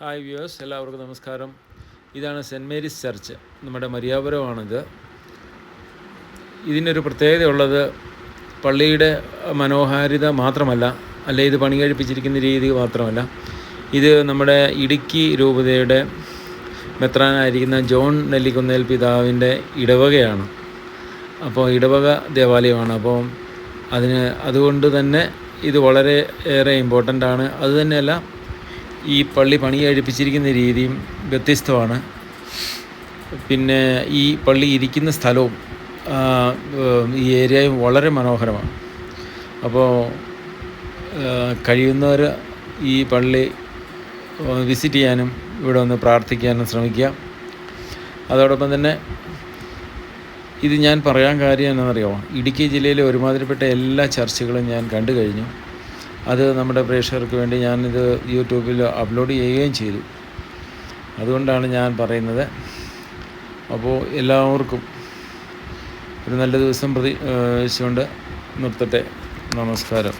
Hi viewers, എല്ലാവർക്കും നമസ്കാരം. ഇതാണ് സെൻറ്റ് മേരീസ് ചർച്ച്, നമ്മുടെ മരിയാപുരമാണിത്. ഇതിനൊരു പ്രത്യേകതയുള്ളത് പള്ളിയുടെ മനോഹാരിത മാത്രമല്ല, അല്ലെ ഇത് പണി കഴിപ്പിച്ചിരിക്കുന്ന രീതി മാത്രമല്ല, ഇത് നമ്മുടെ ഇടുക്കി രൂപതയുടെ മെത്രാനായിരിക്കുന്ന ജോൺ നെല്ലിക്കുന്നേൽ പിതാവിൻ്റെ ഇടവകയാണ്. അപ്പോൾ ഇടവക ദേവാലയമാണ്. അപ്പോൾ അതുകൊണ്ട് തന്നെ ഇത് വളരെ ഏറെ ഇമ്പോർട്ടൻ്റ് ആണ്. അതുതന്നെയല്ല, ഈ പള്ളി പണി കഴിപ്പിച്ചിരിക്കുന്ന രീതിയും വ്യത്യസ്തമാണ്. പിന്നെ ഈ പള്ളി ഇരിക്കുന്ന സ്ഥലവും ഈ ഏരിയയും വളരെ മനോഹരമാണ്. അപ്പോൾ കഴിയുന്നവർ ഈ പള്ളി വിസിറ്റ് ചെയ്യാനും ഇവിടെ ഒന്ന് പ്രാർത്ഥിക്കാനും ശ്രമിക്കുക. അതോടൊപ്പം തന്നെ ഇത് ഞാൻ പറയാൻ കാര്യം എന്നാണെന്നറിയാമോ, ഇടുക്കി ജില്ലയിലെ ഒരുമാതിരിപ്പെട്ട എല്ലാ ചർച്ചുകളും ഞാൻ കണ്ടു കഴിഞ്ഞു. അത് നമ്മുടെ പ്രേക്ഷകർക്ക് വേണ്ടി ഞാനിത് യൂട്യൂബിൽ അപ്ലോഡ് ചെയ്യുകയും ചെയ്തു. അതുകൊണ്ടാണ് ഞാൻ പറയുന്നത്. അപ്പോൾ എല്ലാവർക്കും ഒരു നല്ല ദിവസം പ്രതീക്ഷിച്ചുകൊണ്ട് നിർത്തട്ടെ. നമസ്കാരം.